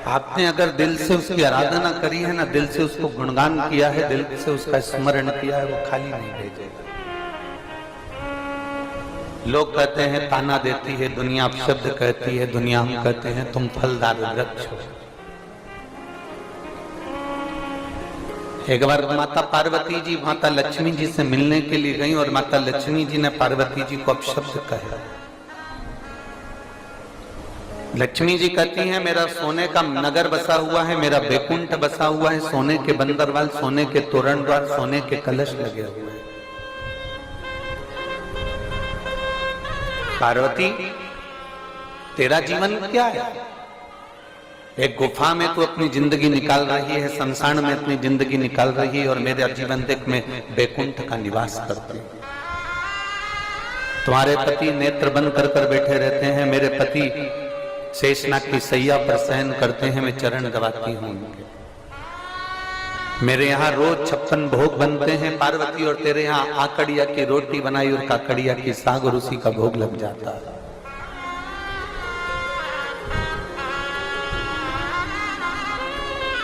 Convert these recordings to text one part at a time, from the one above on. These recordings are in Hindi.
आपने अगर दिल से उसकी आराधना करी है ना, दिल से उसको गुणगान किया है, दिल से उसका स्मरण किया है, वो खाली नहीं भेजेगा। लोग कहते हैं ताना देती है दुनिया, शब्द कहती है दुनिया, हम कहते हैं तुम फलदार वृक्ष हो। एक बार माता पार्वती जी माता लक्ष्मी जी से मिलने के लिए गई और माता लक्ष्मी जी ने पार्वती जी को अपशब्द कहा। लक्ष्मी जी कहती हैं मेरा सोने का नगर बसा हुआ है, मेरा बैकुंठ बसा हुआ है, सोने के बंदरवाल, सोने के तोरण द्वार, सोने के कलश लगे हुए हैं। पार्वती तेरा जीवन क्या है? एक गुफा में तू अपनी जिंदगी निकाल रही है, संसार में अपनी जिंदगी निकाल रही है, और मेरा जीवन देख में बैकुंठ का निवास करती हूं। तुम्हारे पति नेत्र बंद कर कर बैठे रहते हैं, मेरे पति शेषनाग की सैया पर शयन करते हैं, मैं चरण दबाती हूं उनके। मेरे यहाँ रोज 56 भोग बनते हैं पार्वती, और तेरे यहाँ आकड़िया की रोटी बनाई और काकड़िया की साग और उसी का भोग लग जाता है।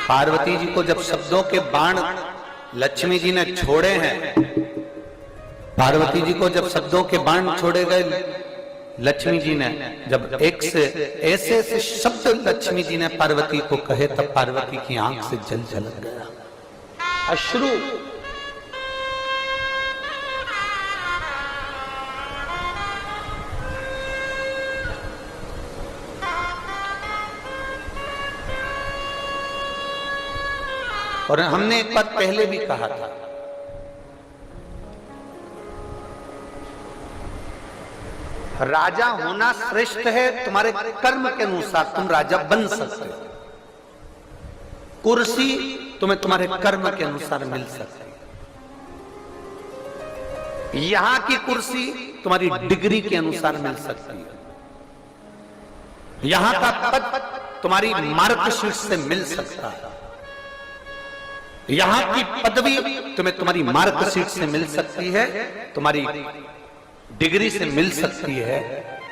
पार्वती जी को जब शब्दों के बाण लक्ष्मी जी ने छोड़े हैं, पार्वती जी को जब शब्दों के बाण छोड़े गए लक्ष्मी जी ने, जब एक से ऐसे ऐसे शब्द लक्ष्मी जी ने पार्वती को कहे, तब पार्वती की आंख से जल झलक गया, अश्रु। और हमने एक बात पहले भी कहा था, राजा होना श्रेष्ठ है, तुम्हारे कर्म के अनुसार तुम राजा बन सकते हो। कुर्सी तुम्हें तुम्हारे कर्म के अनुसार मिल सकती है। यहां की कुर्सी तुम्हारी डिग्री के अनुसार मिल सकती है। यहां का पद तुम्हारी मार्कशीट से मिल सकता है। यहां की पदवी तुम्हें तुम्हारी मार्कशीट से मिल सकती है, तुम्हारी डिग्री से मिल सकती है,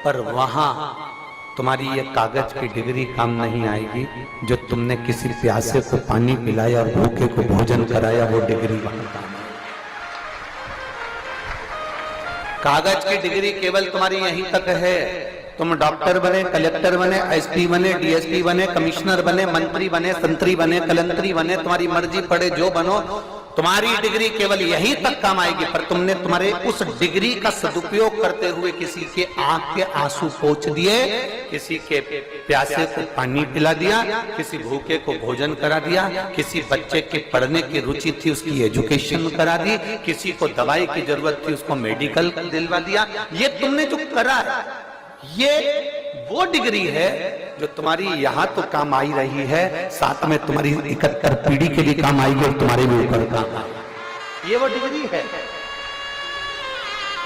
पर वहां तुम्हारी ये कागज की डिग्री काम नहीं आएगी। जो तुमने किसी प्यासे को पानी पिलाया और भूखे को भोजन कराया, वो डिग्री वहां काम आएगी। कागज की डिग्री केवल तुम्हारी यहीं तक है। तुम डॉक्टर बने, कलेक्टर बने, एसपी बने, डीएसपी बने, कमिश्नर बने, मंत्री बने, संतरी बने, कलंतरी बने, तुम्हारी मर्जी पड़े जो बनो, तुम्हारी डिग्री केवल यहीं तक काम आएगी। पर तुमने तुम्हारे उस डिग्री का सदुपयोग करते हुए किसी के आंख के आंसू पोंछ दिए, किसी के प्यासे को पानी पिला दिया, किसी भूखे को भोजन करा दिया, किसी बच्चे के पढ़ने की रुचि थी उसकी एजुकेशन करा दी, किसी को दवाई की जरूरत थी उसको मेडिकल दिलवा दिया। ये तुमने जो करा है, ये वो डिग्री है जो तुम्हारी यहां तो काम आई रही है, साथ में तुम्हारी 71 पीढ़ी के लिए काम आएगी और तुम्हारे भी ऊपर काम आएगी। ये वो डिग्री है।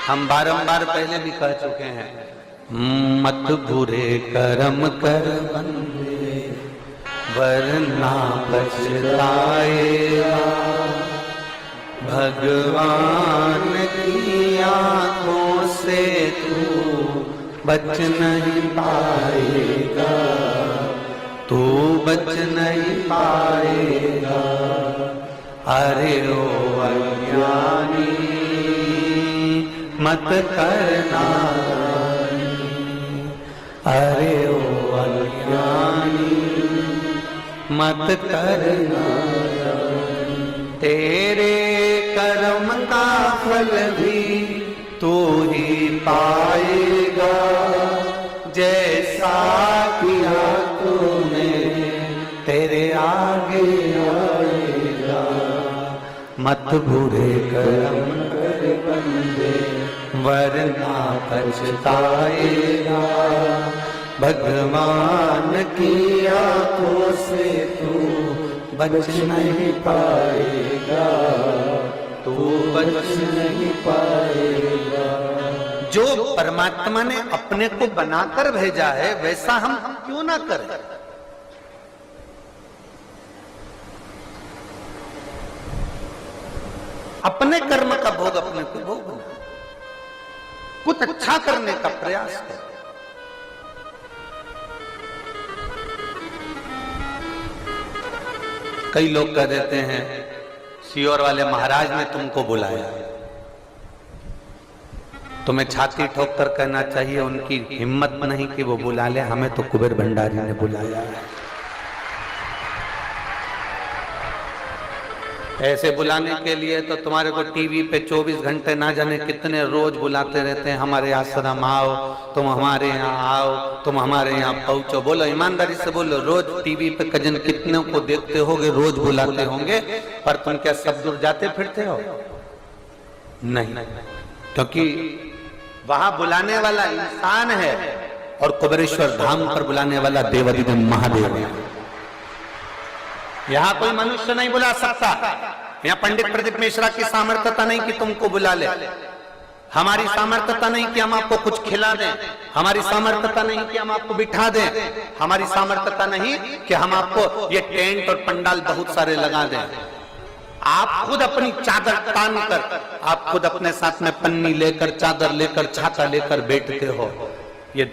हम बारंबार पहले भी कह चुके हैं, मत बुरे कर्म कर बंदे वरना पछताएगा, भगवान की आंखों से तू बच नहीं पाएगा, तू बच नहीं पाएगा। अरे ओ अज्ञानी मत करना, अरे ओ अज्ञानी मत करना, तेरे कर्म का फल भी तू ही पाएगा, जैसा किया तूने तेरे आगे आएगा। मत बुरे कर्म कर बंदे वरना पछताएगा, भगवान की आंखों से तू बच नहीं पाएगा, तू बच नहीं पाएगा। जो परमात्मा ने अपने को बनाकर भेजा है, वैसा हम क्यों ना करें? अपने कर्म का भोग अपने को भोगना, कुछ अच्छा करने का प्रयास करें। कई लोग कह देते हैं सीहोर वाले महाराज ने तुमको बुलाया। तुम्हें छाती ठोक कर कहना चाहिए उनकी हिम्मत नहीं कि वो बुला ले, हमें तो कुबेर भंडारी ने बुलाया है। ऐसे बुलाने के लिए तो तुम्हारे को टीवी पे 24 घंटे ना जाने कितने रोज बुलाते रहते हैं, हमारे आश्रम आओ, तुम हमारे यहाँ आओ, तुम हमारे यहाँ पहुंचो। बोलो ईमानदारी से बोलो, रोज टीवी पे कजन कितने को देखते होगे, रोज बुलाते होंगे, पर तुम क्या सब दूर जाते फिरते हो? नहीं, क्योंकि वहां बुलाने वाला इंसान है और कुबेरेश्वर धाम पर बुलाने वाला देवाधिदेव महादेव है। यहाँ कोई मनुष्य नहीं बुला सकता। यहाँ पंडित प्रदीप मिश्रा की सामर्थ्यता नहीं कि तुमको बुला ले, हमारी सामर्थ्यता नहीं कि हम आपको कुछ खिला दें, हमारी सामर्थ्यता नहीं कि हम आपको बिठा दें, हमारी सामर्थ्यता नहीं कि हम आपको ये टेंट और पंडाल बहुत सारे लगा दें। आप खुद अपनी चादर तान कर, आप खुद अपने साथ में पन्नी लेकर, चादर लेकर, छाता लेकर बैठते हो। ये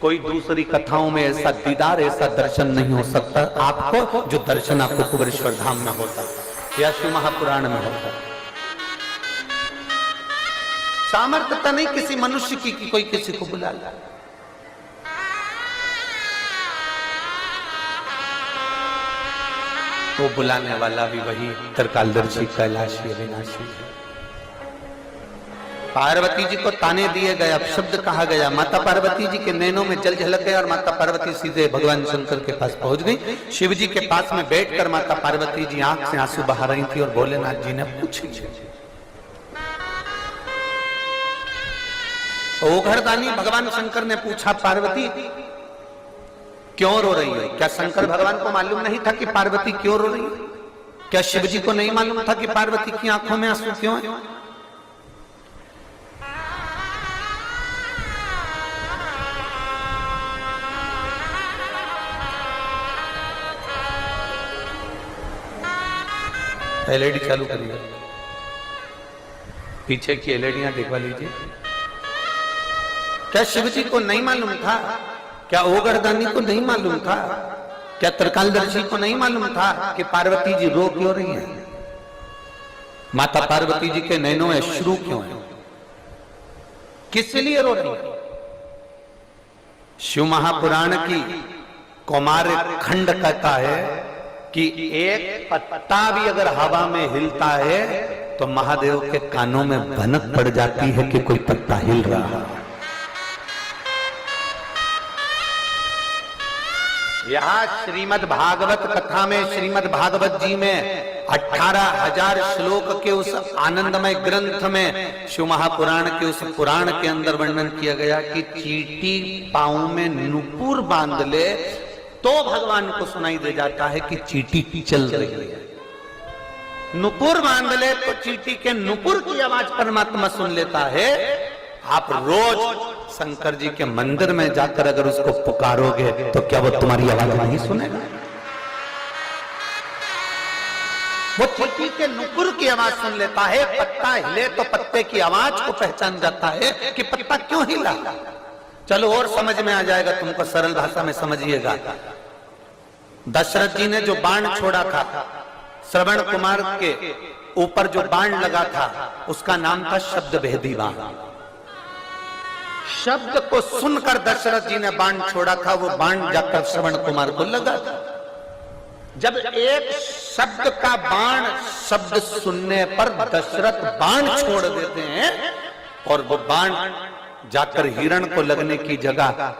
कोई दूसरी कथाओं में ऐसा दीदार, ऐसा दर्शन नहीं हो सकता आपको जो दर्शन आपको कुबेरेश्वर धाम में होता या शिव महापुराण में होता। सामर्थ्यता नहीं किसी मनुष्य की कि कोई किसी को बुला ले। वो बुलाने वाला भी वही त्रिकालदर्शी कैलाशी अविनाशी है। पार्वती जी को ताने दिए गए, अपशब्द कहा गया, माता पार्वती जी के नैनों में जल झलक गया और माता पार्वती सीधे भगवान शंकर के पास पहुंच गई। शिव जी के पास में बैठकर माता पार्वती जी आंख से आंसू बहा रही थी और भोलेनाथ जी ने पूछी, ओघरदानी भगवान शंकर ने पूछा, पार्वती क्यों रो रही है? क्या शंकर भगवान को मालूम नहीं था कि पार्वती क्यों रो रही है? क्या शिव जी को नहीं मालूम था कि पार्वती की आंखों में आंसू क्यों है? एलईडी चालू करिए, पीछे की एलईडियां दिखवा लीजिए। क्या शिव जी को नहीं मालूम था? क्या ओघरदानी को नहीं मालूम था? क्या त्रिकालदर्शी को नहीं मालूम था कि पार्वती जी रो क्यों रही है? माता पार्वती जी के नैनों में अश्रु क्यों है? किस लिए रो रही है? शिव महापुराण की कौमार खंड कहता है कि एक पत्ता भी अगर हवा में हिलता है तो महादेव के कानों में भनक पड़ जाती है कि कोई पत्ता हिल रहा है। यहाँ श्रीमद् भागवत कथा में, श्रीमद् भागवत जी में 18,000 श्लोक के उस आनंदमय ग्रंथ में शिव महापुराण के उस पुराण के अंदर वर्णन किया गया कि चींटी पांव में नुपुर बांध ले तो भगवान को सुनाई दे जाता है कि चींटी चल रही है। नुपुर बांध ले तो चींटी के नुपुर की आवाज परमात्मा सुन लेता है। आप रोज शंकर जी के मंदिर में जाकर अगर उसको पुकारोगे तो क्या वो तुम्हारी आवाज नहीं सुनेगा? वो चींटी के नुपुर की आवाज सुन लेता है। पत्ता हिले तो पत्ते की आवाज को पहचान जाता है कि पत्ता क्यों हिला। चलो और समझ में आ जाएगा तुमको, सरल भाषा में समझिएगा। दशरथ जी ने जो बाण छोड़ा था, श्रवण कुमार के ऊपर जो बाण लगा था, उसका नाम था शब्द भेदी बाण। शब्द को सुनकर दशरथ जी ने बाण छोड़ा था, वो बाण जाकर श्रवण कुमार को लगा था। जब एक शब्द का बाण शब्द सुनने पर दशरथ बाण छोड़ देते हैं और वो बाण जाकर हिरण को लगने की जगह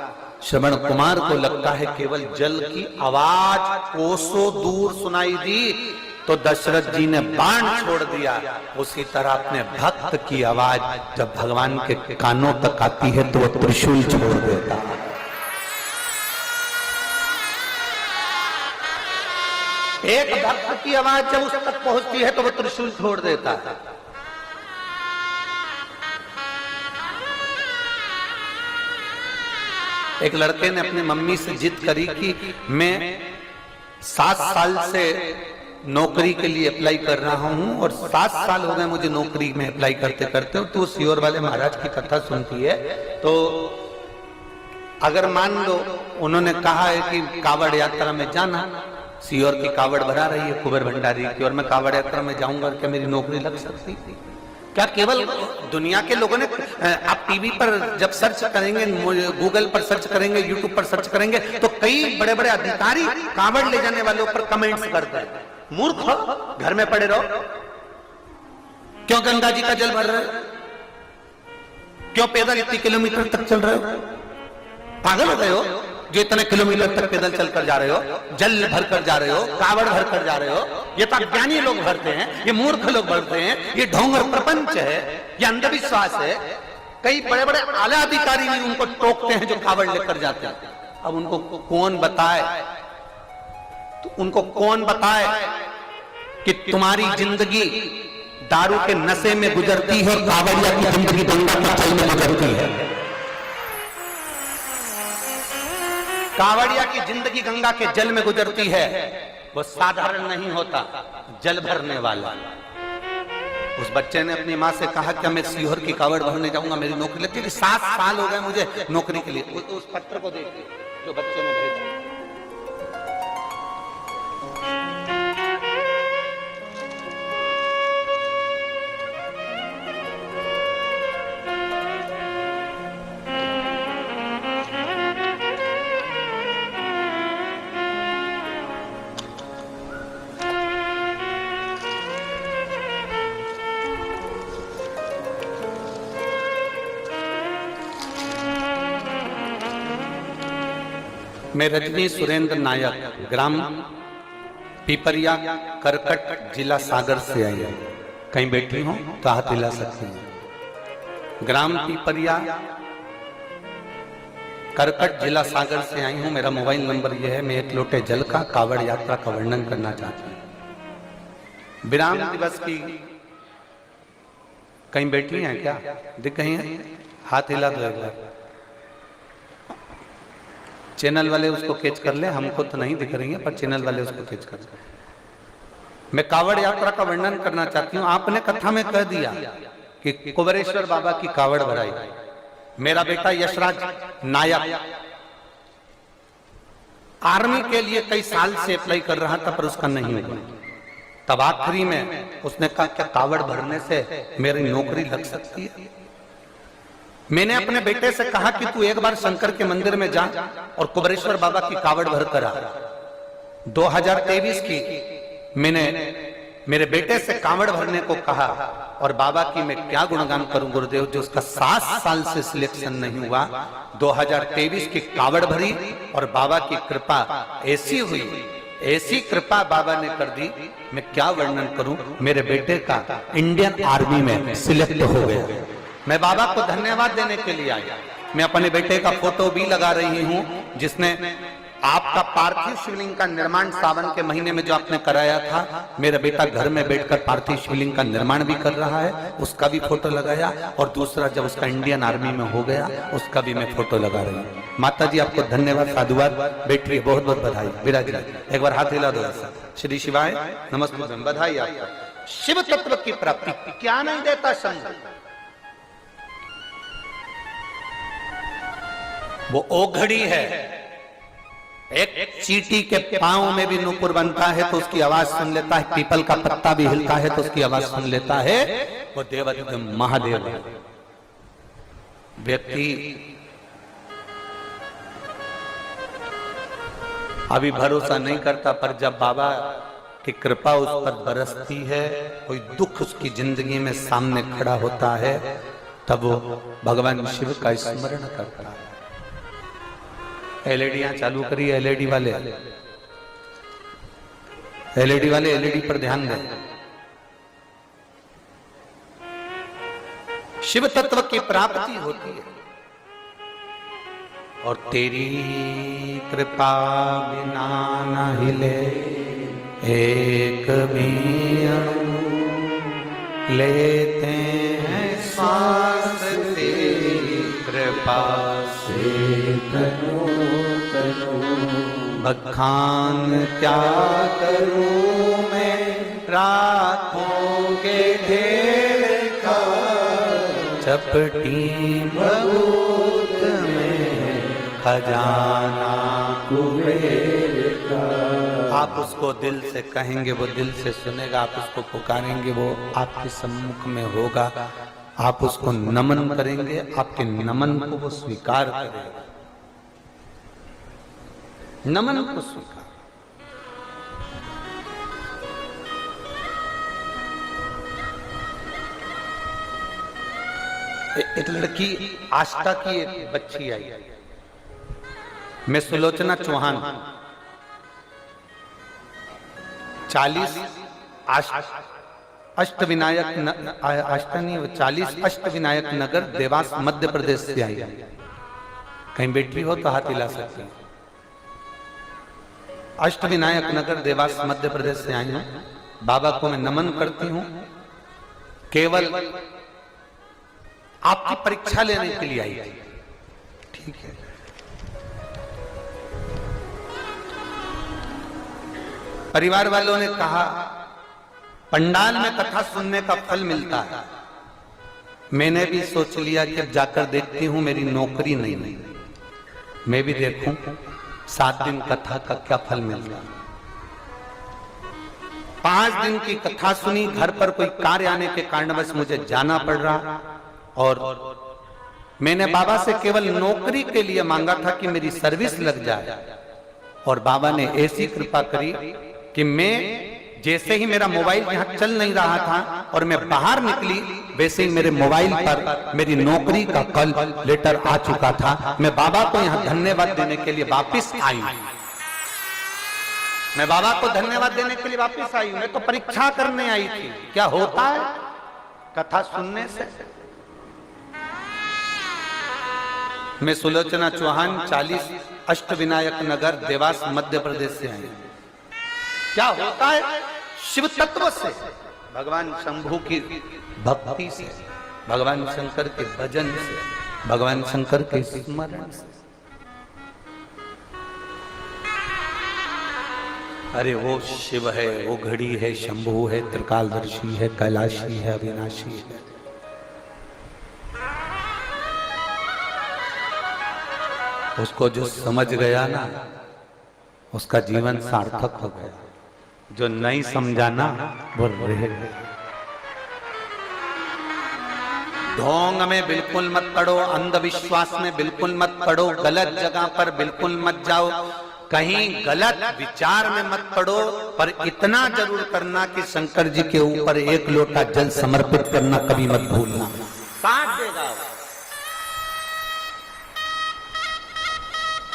श्रवण कुमार को लगता है केवल जल की आवाज कोसों दूर सुनाई दी, तो दशरथ जी ने बाण छोड़ दिया। उसी तरह अपने भक्त की आवाज जब भगवान के कानों तक आती है तो वो त्रिशूल छोड़ देता है। एक भक्त की आवाज जब उस तक पहुंचती है तो वो त्रिशूल छोड़ देता है। एक लड़के ने अपनी मम्मी से जिद करी कि मैं 7 साल से नौकरी के लिए अप्लाई कर रहा हूं और 7 साल हो गए मुझे नौकरी में अप्लाई करते करते। तो सीहोर वाले महाराज की कथा सुनती है तो अगर मान लो उन्होंने कहा है कि कावड़ यात्रा में जाना सीहोर की कावड़ भरा रही है कुबेर भंडारी की, और मैं कावड़ यात्रा में जाऊंगा, क्या मेरी नौकरी लग सकती? क्या केवल दुनिया के लोगों ने? आप टीवी पर जब सर्च करेंगे, गूगल पर सर्च करेंगे, यूट्यूब पर सर्च करेंगे, तो कई बड़े बड़े अधिकारी कावड़ ले जाने वालों पर कमेंट्स करते हैं, मूर्ख हो, घर में पड़े रहो, क्यों गंगा जी का जल भर रहे हो, क्यों पैदल इतने किलोमीटर तक चल रहे हो, पागल हो गए हो जो इतने किलोमीटर तक पैदल चलकर जा रहे हो, जल भर कर जा रहे हो, कावड़ भर कर जा रहे हो। ये तो ज्ञानी लोग भरते हैं, ये मूर्ख लोग भरते हैं, ये ढोंग और प्रपंच है, ये अंधविश्वास है। कई बड़े बड़े आला अधिकारी भी उनको टोकते हैं जो कावड़ लेकर जाते हैं। अब उनको कौन बताए, तो उनको कौन बताए कि तुम्हारी जिंदगी दारू के नशे में गुजरती है, कावड़िया की जिंदगी गंगा के जल में गुजरती है। कावड़िया की जिंदगी गंगा के जल में गुजरती है। वो साधारण नहीं होता, जल भरने वाला। उस बच्चे ने अपनी माँ से कहा कि मैं सीहोर की कावड़ भरने जाऊंगा, मेरी नौकरी लगती है। 7 साल हो गए मुझे नौकरी के लिए। उस पत्र को देखिए जो बच्चे ने भेजा। मैं रजनी सुरेंद्र नायक, ग्राम पीपरिया, करकट, जिला सागर से आई हूं। कहीं बैठी हूं तो हाथ हिला सकती हूं। ग्राम पीपरिया, करकट, जिला सागर से आई हूं। मेरा मोबाइल नंबर यह है। मैं 1 लोटे जल का कावड़ यात्रा का वर्णन करना चाहती हूं। विराम दिवस की कहीं बैठी हैं क्या? दिख गई हैं? हाथ हिला दो एक बार। चैनल वाले उसको कैच कर ले, हमको तो नहीं दिख रही है, पर चैनल वाले उसको कैच कर ले। मैं कावड़ यात्रा का वर्णन करना चाहती हूँ। आपने कथा में कह दिया कि कुबेरेश्वर बाबा की कावड़ भराई। मेरा बेटा यशराज नायक आर्मी के लिए कई साल से अप्लाई कर रहा था, पर उसका नहीं हुआ। तब आखिरी में उसने कहा क्या कावड़ भरने से मेरी नौकरी लग सकती है? मैंने अपने बेटे से कहा कि तू एक बार शंकर के मंदिर में जा और कुबेरेश्वर बाबा की कावड़ भर कर आ। 2023 की मैंने मेरे बेटे से कावड़ भरने को कहा, और बाबा की मैं क्या गुणगान करूं गुरुदेव, जो उसका 7 साल से सिलेक्शन नहीं हुआ। 2023 की कावड़ भरी और बाबा की कृपा ऐसी हुई, ऐसी कृपा बाबा ने कर दी, मैं क्या वर्णन करूं। मेरे बेटे का इंडियन आर्मी में सिलेक्ट हो गया। मैं बाबा को धन्यवाद देने के लिए आया। मैं अपने बेटे का फोटो भी लगा रही हूं, जिसने आपका पार्थिव शिवलिंग का निर्माण सावन के महीने में जो आपने कराया था। मेरा बेटा घर में बैठकर पार्थिव शिवलिंग का निर्माण भी कर रहा है, उसका भी फोटो लगाया। और दूसरा जब उसका इंडियन आर्मी में हो गया, उसका भी मैं फोटो लगा रही हूँ। माता जी आपको धन्यवाद, साधुवाद। बेटी बहुत बहुत बधाई। विराज एक बार हाथ हिला दो। श्री शिवाय नमस्ते, बधाई आपको। शिव तत्व की प्राप्ति क्या नहीं देता संग, वो ओघड़ी है। एक चींटी के पांव में भी नूपुर बनता है तो उसकी आवाज सुन लेता है, पीपल का पत्ता भी हिलता है तो उसकी आवाज सुन लेता है। वो देवाधिदेव महादेव है। व्यक्ति अभी भरोसा नहीं करता, पर जब बाबा की कृपा उस पर बरसती है, कोई दुख उसकी जिंदगी में सामने खड़ा होता है, तब वो भगवान शिव का स्मरण करता है। एलईडी चालू करिए। एलईडी वाले एलईडी पर ध्यान दें। शिव तत्व की प्राप्ति होती है, और तेरी कृपा बिना न हिले एक भी अणु, लेते हैं सांस तेरी कृपा से तनु तनु। बखान क्या करूं मैं रातों के ढेर का, चपटी बबूत में खजाना कुबेर का। आप उसको दिल से कहेंगे, वो दिल से सुनेगा। आप उसको पुकारेंगे, वो आपके सम्मुख में होगा। आप उसको नमन करेंगे, आपके नमन को वो स्वीकार करेगा। नमन को स्वीकार। एक लड़की आष्टा की एक बच्ची आई, मैं सुलोचना चौहान, 40 अष्टविनायक 40 अष्टविनायक नगर देवास मध्य प्रदेश से आई। कहीं बैठी हो तो हाथ हिला सकती हैं। अष्टविनायक नगर देवास मध्य प्रदेश से आई हूं। बाबा को मैं नमन करती हूं। केवल आपकी परीक्षा लेने के लिए आई थी, ठीक है। परिवार वालों ने कहा पंडाल में कथा सुनने का फल मिलता है। मैंने भी सोच लिया कि अब जाकर देखती हूं, मेरी नौकरी नहीं, मैं भी देखूं 7 दिन कथा का क्या फल मिलता है। 5 दिन की कथा सुनी। घर पर कोई कार्य आने के कारणवश मुझे जाना पड़ रहा और मैंने बाबा से केवल नौकरी के लिए मांगा था कि मेरी सर्विस लग जाए, और बाबा ने ऐसी कृपा करी कि मैं जैसे ही मेरा मोबाइल यहां चल नहीं रहा था और मैं बाहर निकली, वैसे ही मेरे मोबाइल पर मेरी नौकरी का कल लेटर आ चुका था। मैं बाबा को यहां धन्यवाद देने के लिए वापिस आई। मैं बाबा को धन्यवाद देने के लिए वापिस आई। मैं तो परीक्षा करने आई थी, क्या होता है कथा सुनने से। मैं सुलोचना चौहान, 40 अष्टविनायक नगर देवास मध्य प्रदेश से आई। क्या होता है शिव तत्व से, भगवान शंभू की भक्ति से, भगवान शंकर के भजन से, भगवान शंकर के स्मरण से। अरे वो शिव है, वो घड़ी है, शंभू है, त्रिकालदर्शी है, कैलाशी है, अविनाशी है। उसको जो समझ गया ना, उसका जीवन सार्थक हो गया। जो नहीं समझा ना, वो रह गया। ढोंग में बिल्कुल मत पड़ो, अंधविश्वास में बिल्कुल मत पड़ो, गलत जगह पर बिल्कुल मत जाओ, कहीं गलत विचार में मत पड़ो। पर इतना जरूर करना कि शंकर जी के ऊपर 1 लोटा जल समर्पित करना कभी मत भूलना। साथ देगा।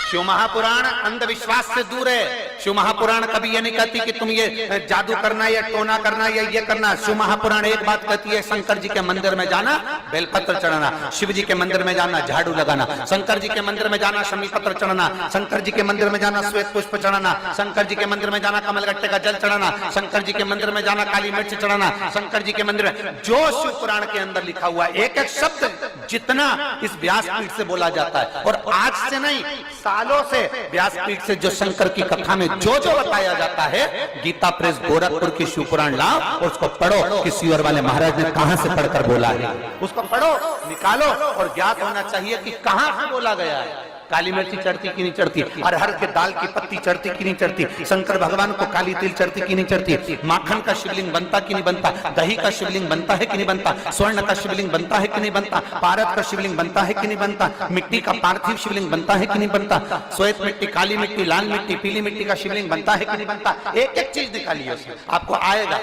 शिव महापुराण अंधविश्वास से दूर है। शिव महापुराण कभी ये नहीं कहती कि तुम ये जादू करना या टोना करना या ये करना। शिव महापुराण एक बात कहती है, शंकर जी के मंदिर में जाना, बेलपत्र चढ़ाना, शिव जी के मंदिर में जाना, झाड़ू लगाना, शंकर जी के मंदिर में जाना, शमी पत्र चढ़ाना, शंकर जी के मंदिर में जाना, श्वेत पुष्प चढ़ाना, शंकर जी के मंदिर में जाना, कमलगट्टे का जल चढ़ाना, शंकर जी के मंदिर में जाना, काली मिर्च चढ़ाना, शंकर जी के मंदिर में। जो शिव पुराण के अंदर लिखा हुआ एक एक शब्द जितना इस व्यासपीठ से बोला जाता है, और आज से नहीं सालों से व्यासपीठ से जो शंकर की कथा में जो जो बताया जाता है, गीता प्रेस गोरखपुर की शिव पुराण लाओ और उसको पढ़ो कि सीवर वाले महाराज ने कहां से पढ़कर बोला है। उसको पढ़ो, निकालो, और ज्ञात होना चाहिए कि कहां से बोला गया है। काली मिर्ची चढ़ती कि नहीं चढ़ती, अरहर के दाल की पत्ती चढ़ती कि नहीं चढ़ती, शंकर भगवान को काली तिल चढ़ती कि नहीं चढ़ती, माखन का शिवलिंग बनता कि नहीं बनता, दही का शिवलिंग बनता है कि नहीं बनता, स्वर्ण का शिवलिंग बनता है कि नहीं बनता, पारद का शिवलिंग बनता है कि नहीं बनता, मिट्टी का पार्थिव शिवलिंग बनता है कि नहीं बनता, श्वेत मिट्टी, काली मिट्टी, लाल मिट्टी, पीली मिट्टी का शिवलिंग बनता है कि नहीं बनता। एक एक चीज निकालिए, आपको आएगा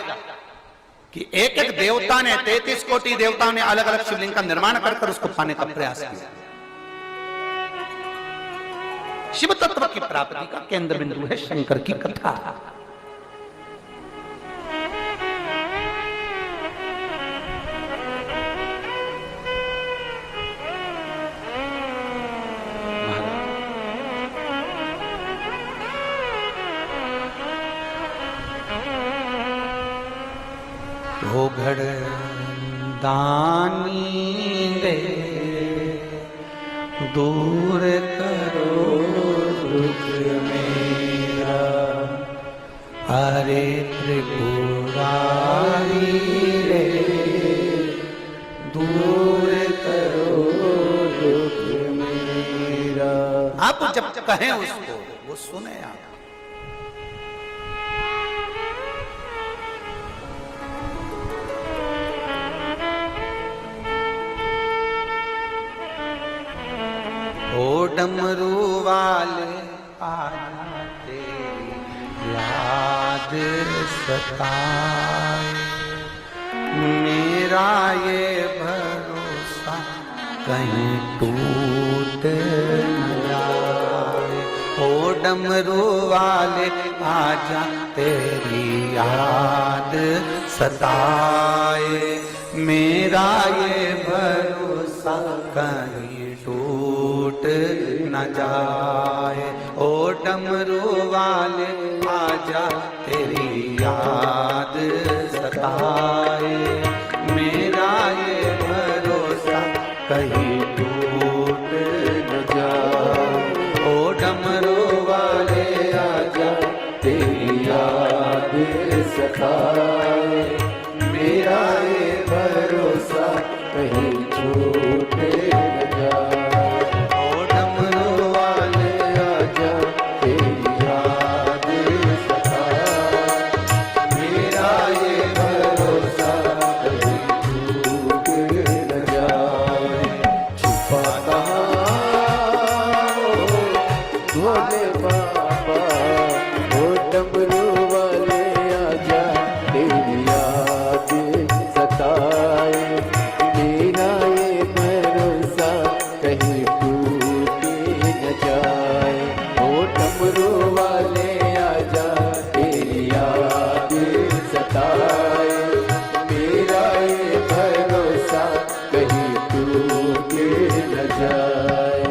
कि एक एक देवता ने, 33 कोटि देवताओं ने अलग अलग शिवलिंग का निर्माण कर उसको पाने का प्रयास किया। शिव तत्व की प्राप्ति का केंद्र बिंदु है शंकर की कथा। हो घड़ दानी दे दूर करो दुख मेरा, हरे त्रिपुरारी रे दूर करो दुख मेरा। आप जब कहें उसको वो सुने। आप डमरू वाले आना तेरी याद सताए, मेरा ये भरोसा कहीं टूट न जाए। ओ डमरू वाले आजा तेरी याद सताए, मेरा ये भरोसा कहीं टूट न जाए। ओ डमरू वाले आजा तेरी याद सताए, मेरा ये भरोसा कहीं टूट न जाए। ओ डमरू वाले आजा तेरी याद सताए, मेरा ये भरोसा कहीं छूट न जाए। ओ डमरू वाले आजा तेरी याद सताए, मेरा ये भरोसा कहीं छूट न जाए। छुपा कहाँ भोले बाबा, ओ डमरू वाले आजा तेरी याद सताए, मेरा ये भरोसा कहीं टूट न जाए। ओ डमरू वाले आजा तेरी याद सताए, मेरा ये भरोसा कहीं टूट न जाए।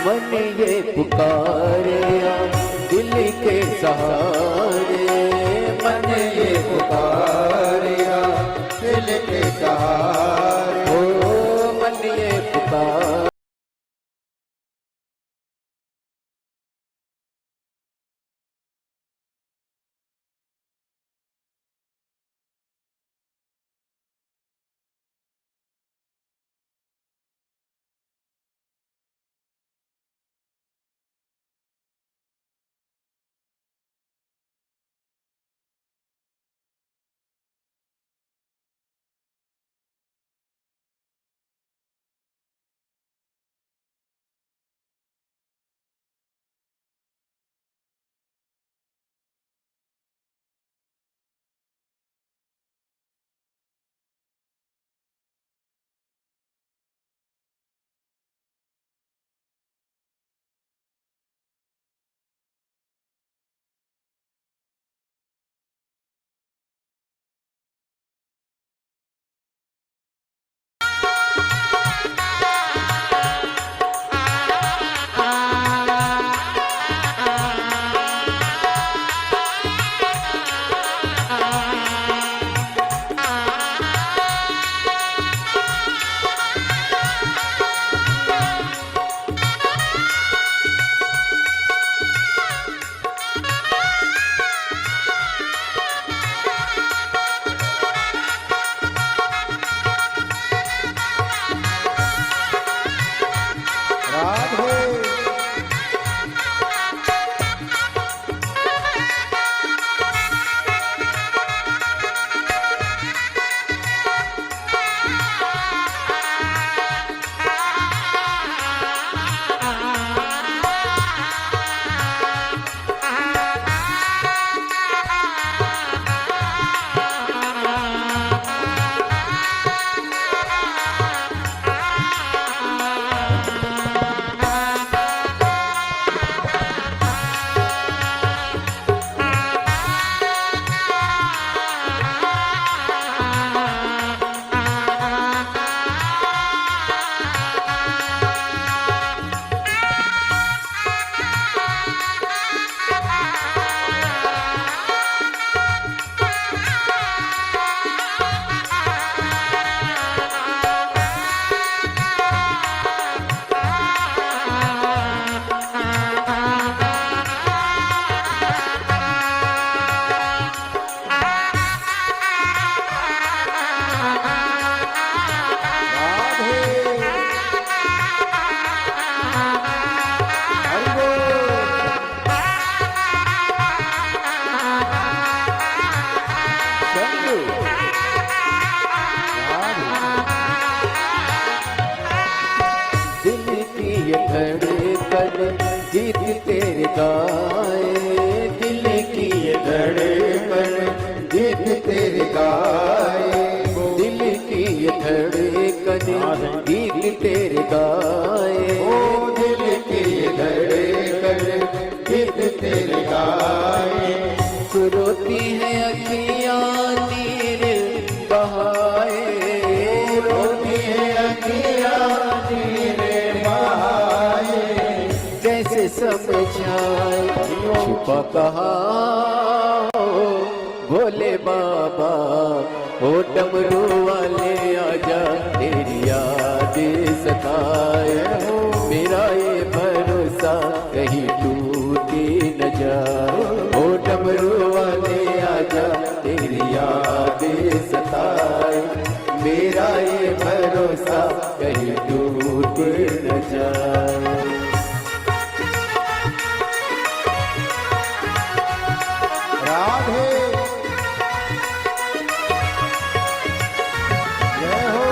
मन ये पुकारे दिल के सहारे, मन ये पुकारे दिल के सहारे, ओ मन ये पुकारे। गाए, दिल की ये धड़कन गीत तेरे गाए, दिल की ये धड़कन गीत तेरे गाए, ओ दिल की ये धड़कन गीत तेरे गाए। रोती है अखियाँ नीर बहाए, रोती है अखियाँ नीर बहाए, कैसे समझाए छुपा कहा भोले बाबा, ओ डमरू वाले आजा तेरी याद सताए, मेरा ये भरोसा कहीं टूटे न जाए, ओ डमरू वाले आजा तेरी याद सताए, मेरा ये भरोसा कहीं टूटे न जाए। राधे जय हो,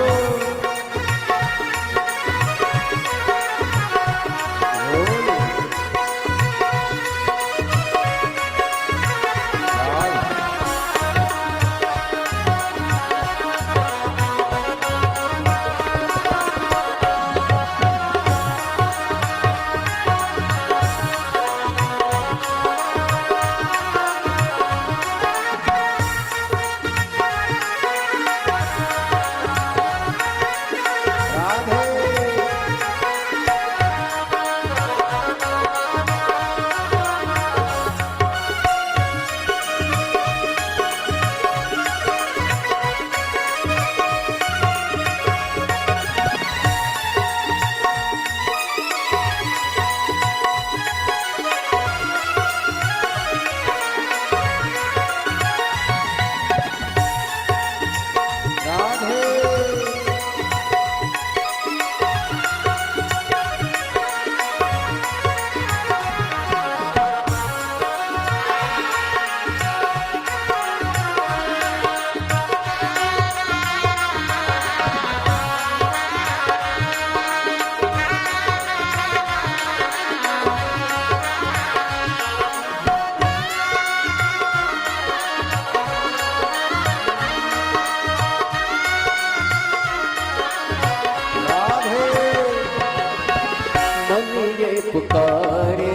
पुकारे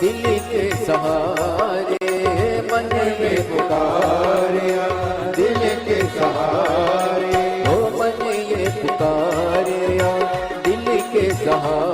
दिल के सहारे, मन में पुकारे दिल के सहारे, ओ मन ये पुकारे दिल के सहारे।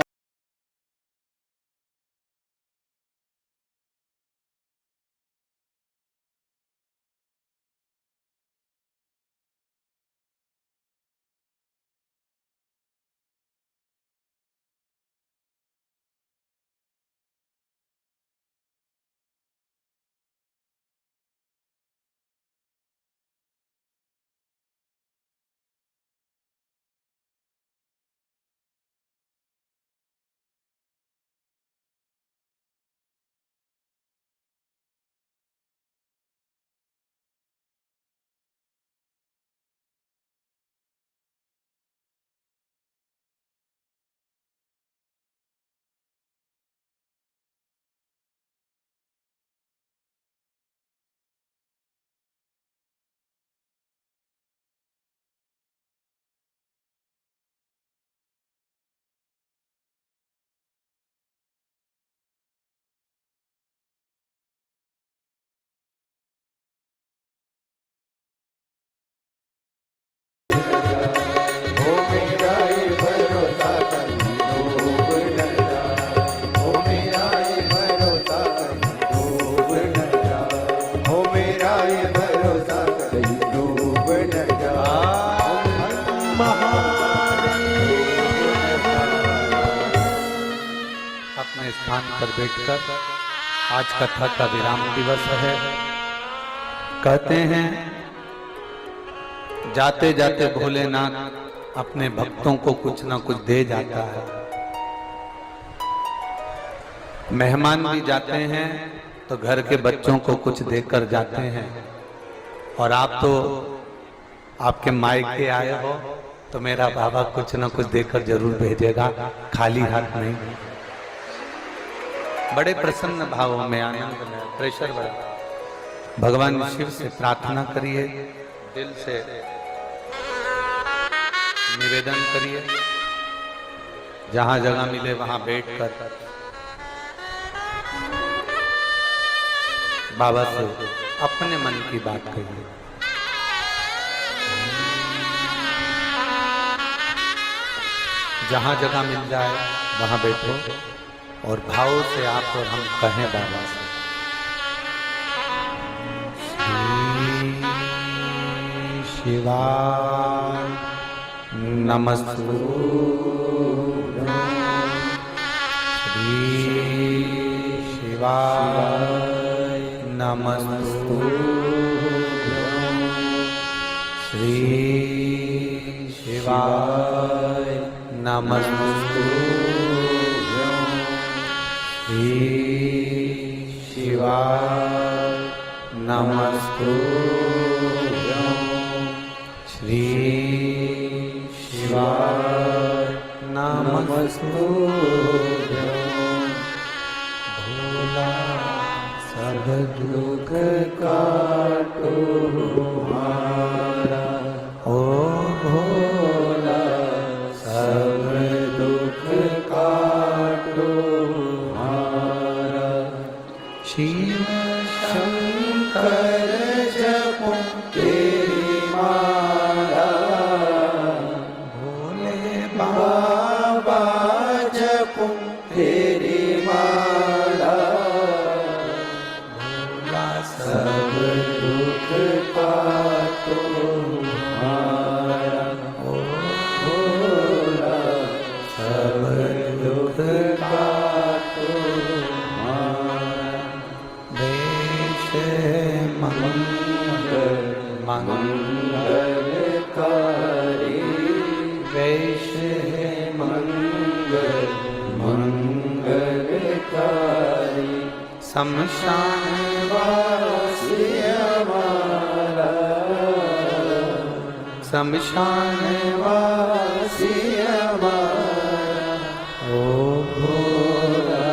अपने स्थान पर बैठकर आज कथा का विराम दिवस है। कहते हैं जाते जाते भोलेनाथ अपने भक्तों को कुछ न कुछ दे जाता है। मेहमान भी जाते हैं तो घर के बच्चों को कुछ देकर जाते हैं, और आप तो आपके मायके आए हो तो मेरा बाबा कुछ न कुछ देकर जरूर भेजेगा, खाली हाथ नहीं। बड़े प्रसन्न भावों में, आनंद में, प्रेशर बढ़ा। भगवान शिव से प्रार्थना करिए, दिल से निवेदन करिए, जहां जगह मिले वहां बैठकर बाबा से अपने मन की बात करिए। जहां जगह मिल जाए वहां बैठो और भाव से आप और हम कहें बाबा से, श्री शिवाय नमस्तुभ्यं, श्री शिवाय नमस्तुभ्यं, श्री शिवाय नमस्तुभ्यं, श्री शिवाय नमस्तुभ्यं, श्री शिवाय नमस्तुभ्यं। भोला सब दुख काटो हमारा, ओ भोला सब दुख काटो हमारा। शिव शंकर जपो तेरी माला, भोले बाबा जपो तेरी माला, भोला सब दुख काटो हमारा, ओ भोला सब दुख काटो हमारा। देश मंगल मंगलकारी, देश मंगल मंगलकारी, शमशान वासी हमारा, शमशान वासी हमारा, ओ भोला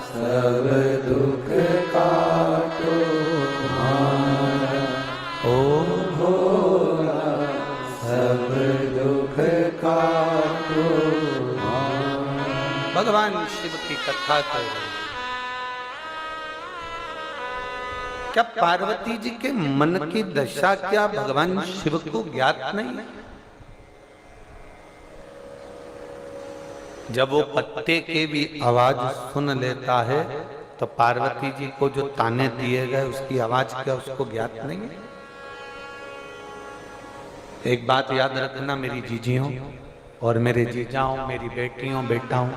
सब दुख काटो हमारा, ओ भोला सब दुख काटो हमारा। भगवान शिव की कथा कर रहे हैं। क्या पार्वती जी के मन की दशा क्या भगवान शिव को ज्ञात नहीं? जब वो पत्ते के भी आवाज सुन लेता है तो पार्वती जी को जो ताने दिए गए उसकी आवाज क्या उसको ज्ञात नहीं है? एक बात याद रखना मेरी जीजियों और मेरे जीजाओं, मेरी बेटियों बेटाओं,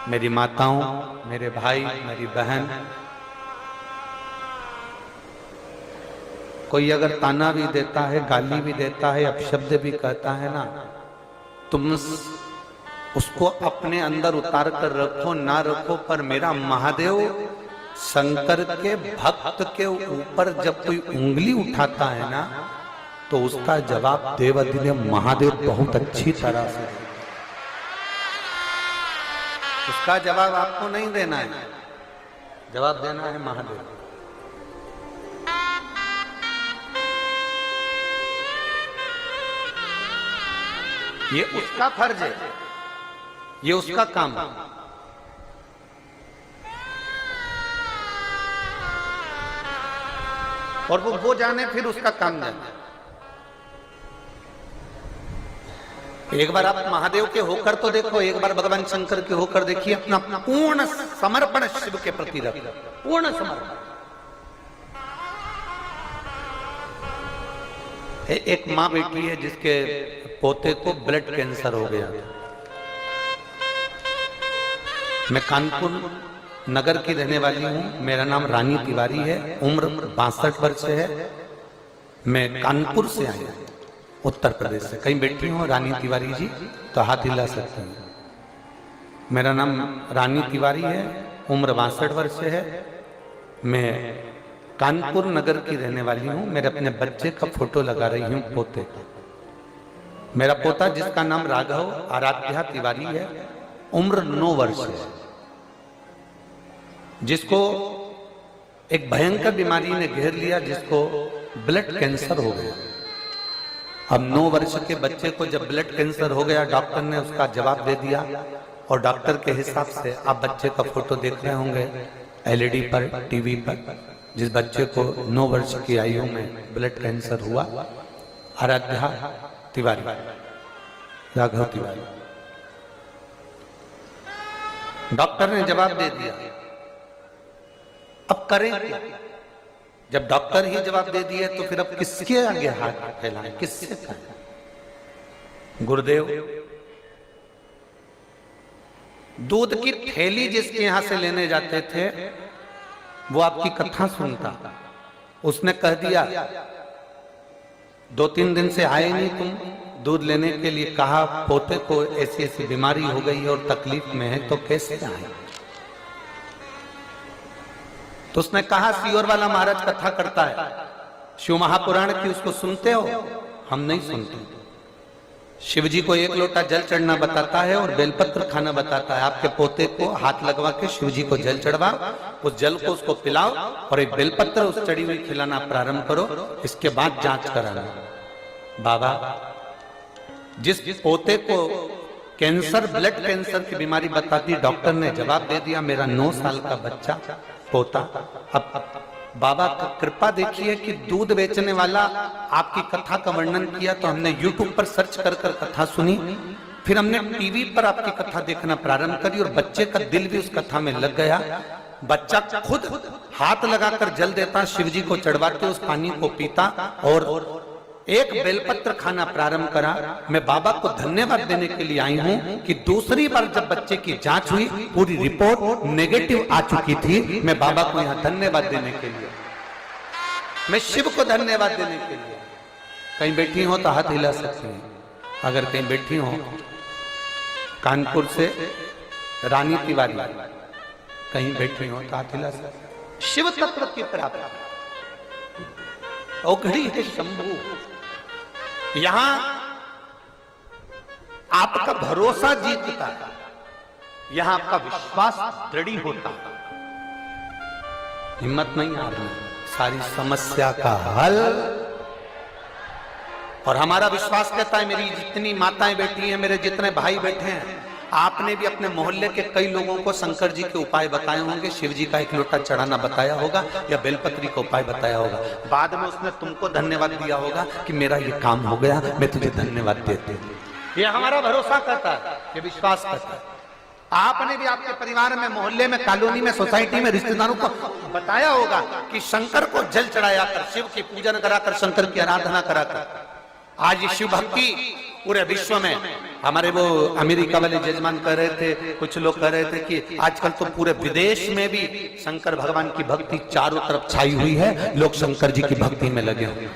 मेरी माताओं, मेरे भाई, मेरी बहन, कोई अगर ताना भी देता है, गाली भी देता है, अपशब्द भी कहता है ना, तुम उसको अपने अंदर उतार कर रखो ना रखो, पर मेरा महादेव शंकर के भक्त के ऊपर जब कोई उंगली उठाता है ना तो उसका जवाब देवाधिदेव महादेव बहुत अच्छी तरह से, उसका जवाब आपको नहीं देना है, जवाब देना है महादेव। ये उसका फर्ज है, ये उसका काम है। और वो जाने फिर उसका काम जाने। एक बार आप महादेव के होकर तो देखो, एक बार भगवान शंकर के होकर देखिए, अपना पूर्ण समर्पण शिव के प्रति रखो, पूर्ण समर्पण। एक माँ बेटी है जिसके पोते को ब्लड कैंसर हो गया था। मैं कानपुर नगर की रहने वाली हूँ, मेरा नाम रानी तिवारी है, उम्र 62 वर्ष है। मैं कानपुर से आई हूँ, उत्तर प्रदेश से। कहीं बैठी हूँ रानी तिवारी जी तो हाथ हिला सकते हैं। मेरा नाम रानी तिवारी है, उम्र 62 वर्ष है। मैं कानपुर नगर की रहने वाली हूँ। मेरे अपने बच्चे का फोटो लगा रही हूँ, पोते का। मेरा पोता जिसका नाम राघव आराध्या तिवारी है, उम्र 9 वर्ष है। जिसको एक भयंकर बीमारी ने घेर लिया, जिसको ब्लड कैंसर हो गया। अब 9 वर्ष के बच्चे को जब ब्लड कैंसर हो गया, डॉक्टर ने उसका जवाब दे दिया, और डॉक्टर के हिसाब से आप बच्चे का फोटो देख रहे होंगे एलईडी पर, टीवी पर, जिस बच्चे को 9 वर्ष की आयु में ब्लड कैंसर हुआ, आराध्या तिवारी, राघव तिवारी। डॉक्टर ने जवाब दे दिया, अब करें क्या? जब डॉक्टर ही जवाब दे दिए तो फिर अब किसके आगे हाथ फैलाएं, किससे करें? गुरुदेव, दूध की थैली जिसके यहां से लेने जाते थे वो आपकी कथा सुनता, उसने कह दिया 2-3 दिन से आए नहीं तुम दूध लेने के लिए, कहा पोते को ऐसी ऐसी बीमारी हो गई है और तकलीफ में है, तो कैसे आए? तो उसने कहा सियोर वाला महाराज कथा करता है, शिव महापुराण की, उसको सुनते हो? हम नहीं सुनते। शिव जी को 1 लोटा जल चढ़ना बताता है और बेलपत्र खाना बताता है। आपके पोते को हाथ लगवा के शिव जी को जल चढ़वा, उस जल को उसको पिलाओ और एक बेलपत्र उस चढ़ी हुई खिलाना प्रारंभ करो, इसके बाद जांच कराना। बाबा, जिस पोते को कैंसर, ब्लड कैंसर की बीमारी बताती, डॉक्टर ने जवाब दे दिया मेरा 9 साल का बच्चा, पोता। अब बाबा का कृपा देखिए कि दूध बेचने वाला आपकी कथा का वर्णन किया तो हमने YouTube पर सर्च कर कर कथा सुनी, फिर हमने टीवी पर आपकी कथा देखना प्रारंभ करी और बच्चे का दिल भी उस कथा में लग गया। बच्चा खुद हाथ लगाकर जल देता, शिव जी को चढ़वाते, उस पानी को पीता और एक बेलपत्र खाना प्रारंभ करा। मैं बाबा को धन्यवाद देने के लिए आई हूं कि दूसरी बार जब बच्चे की जांच हुई पूरी रिपोर्ट नेगेटिव आ चुकी थी। मैं बाबा को यहां धन्यवाद देने के लिए, मैं शिव को धन्यवाद देने के लिए। कहीं बैठी हो तो हाथ हिला सकते हैं, अगर कहीं बैठी हो, कानपुर से रानी तिवारी कहीं बैठी हो तो हाथ हिला सकते। शिव तत्व की प्राप्ति औघड़ी है शंभू। यहां आपका भरोसा जीतता, यहां आपका विश्वास दृढ़ होता, हिम्मत नहीं हारनी, सारी समस्या का हल। और हमारा विश्वास कहता है, मेरी जितनी माताएं बैठी हैं, मेरे जितने भाई बैठे हैं, आपने भी अपने मोहल्ले के कई लोगों को शंकर जी के उपाय बताए होंगे, शिव जी का 1 लोटा चढ़ाना बताया होगा या बेलपत्री का उपाय बताया होगा। बाद में उसने तुमको धन्यवाद दिया होगा कि मेरा ये काम हो गया, मैं तुझे धन्यवाद देती हूँ। ये हमारा भरोसा करता है, ये विश्वास करता है। आपने भी आपके परिवार में, मोहल्ले में, कॉलोनी में, सोसाइटी में, रिश्तेदारों को बताया होगा कि शंकर को जल चढ़ाया कर, शिव की पूजन कराकर, शंकर की आराधना कराकर। आज ये शिव भक्ति पूरे विश्व में, हमारे वो अमेरिका वाले जजमान कह रहे थे, कुछ लोग कह रहे थे कि आजकल तो पूरे विदेश में भी शंकर भगवान की भक्ति चारों तरफ छाई हुई है, लोग शंकर जी की भक्ति में लगे हुए।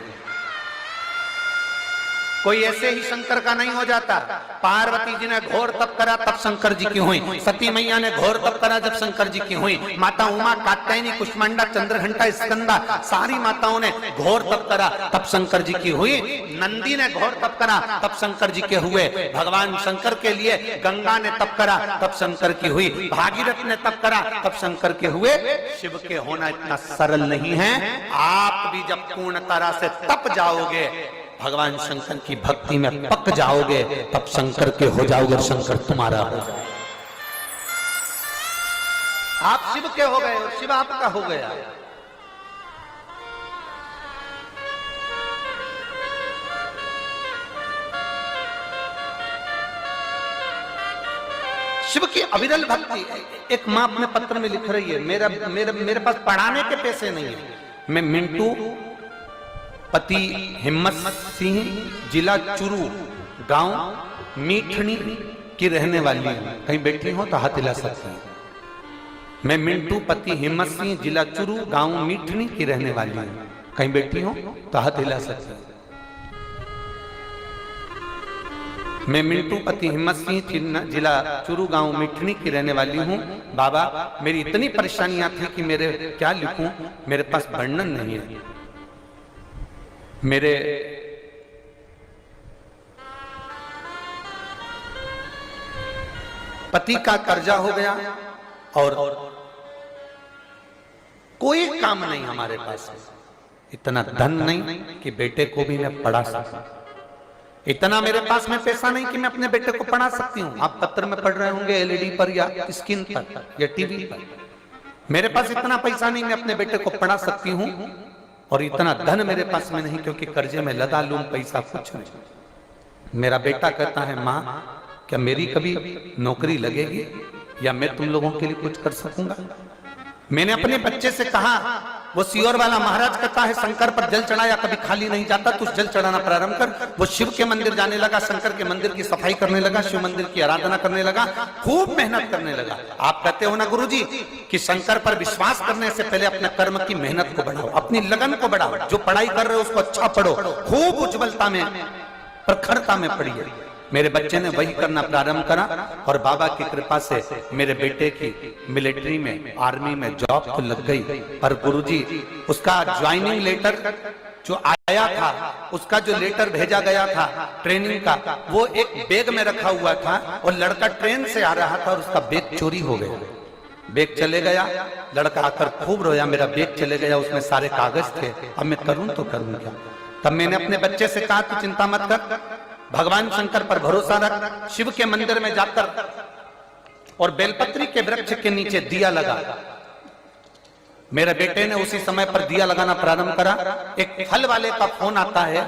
कोई ऐसे ही शंकर का नहीं हो जाता। पार्वती जी ने घोर तप करा तब शंकर जी की हुई, सती मैया ने घोर तप करा जब शंकर जी की हुई, माता उमा, कात्यायनी, कुष्मांडा, चंद्रघंटा, स्कंदा, सारी माताओं ने घोर तप करा तब शंकर जी की हुई। नंदी ने घोर तप करा तब शंकर जी के हुए। भगवान शंकर के लिए गंगा ने तप करा तब शंकर की हुई। भागीरथ ने तप करा तब शंकर के हुए। शिव के होना इतना सरल नहीं है। आप भी जब पूर्ण तरह से तप जाओगे, भगवान शंकर की भक्ति में पक जाओगे, तब शंकर के हो जाओगे, शंकर तुम्हारा हो जाए। आप शिव के हो गए और शिव आपका हो गया। शिव की अविरल भक्ति। एक मां अपने पत्र में लिख रही है, मेरे पास पढ़ाने के पैसे नहीं है, मैं मिंटू पति हिम्मत सिंह, जिला चुरू, गांव मीठनी की रहने वाली हूं। कहीं बैठी हो तो हाथ हिला सकते हैं। मैं मिंटू पति हिम्मत सिंह, जिला चुरू, गांव मीठनी की रहने वाली हूं। कहीं बैठी हो तो हाथ हिला सकते हैं। मैं मिंटू पति हिम्मत सिंह, जिला चुरू, गांव मीठनी की रहने वाली हूं। बाबा, मेरी इतनी परेशानियां थी कि मेरे क्या लिखूं, मेरे पास वर्णन नहीं है। मेरे पति का कर्जा हो गया और कोई काम नहीं हमारे पास में, इतना धन नहीं कि बेटे को भी मैं पढ़ा सकूं, इतना मेरे पास में पैसा नहीं कि मैं अपने बेटे को पढ़ा सकती हूँ। आप पत्र में पढ़ रहे होंगे, एलईडी पर या स्क्रीन पर या टीवी पर। मेरे पास इतना पैसा नहीं मैं अपने बेटे को पढ़ा सकती हूँ, और इतना धन मेरे पास में नहीं क्योंकि कर्जे में लगा लूं पैसा कुछ नहीं। मेरा बेटा कहता है माँ क्या मेरी कभी नौकरी लगेगी या मैं तुम लोगों के लिए कुछ कर सकूंगा। मैंने अपने बच्चे से कहा, वो सियोर वाला महाराज कहता है शंकर पर जल चढ़ाया कभी खाली नहीं जाता, तू जल चढ़ाना प्रारंभ कर। वो शिव के मंदिर जाने लगा, शंकर के मंदिर की सफाई करने लगा, शिव मंदिर की आराधना करने लगा, खूब मेहनत करने लगा। आप कहते हो ना गुरुजी कि शंकर पर विश्वास करने से पहले अपने कर्म की मेहनत को बढ़ाओ, अपनी लगन को बढ़ाओ। जो पढ़ाई कर रहे हो उसको अच्छा पढ़ो, खूब उज्ज्वलता में प्रखरता में पढ़िए। मेरे बच्चे ने वही करना प्रारंभ करा और बाबा की कृपा से मेरे बेटे की मिलिट्री में, आर्मी में जॉब तो लग गई। पर गुरुजी उसका ज्वाइनिंग लेटर जो आया था, उसका जो लेटर भेजा गया था ट्रेनिंग का, वो एक बैग में रखा हुआ था और लड़का ट्रेन से आ रहा था और उसका बैग चोरी हो गया। बैग चले गया, लड़का आकर खूब रोया, मेरा बैग चले गया, उसमें सारे कागज थे, अब मैं करूं तो करूं क्या। तब मैंने अपने बच्चे से कहा तू चिंता मत कर, भगवान शंकर पर भरोसा रख, शिव के मंदिर में जाकर और बेलपत्री के वृक्ष के नीचे दिया लगा। मेरे बेटे ने उसी समय पर दिया लगाना प्रारंभ करा। एक फल वाले का फोन आता है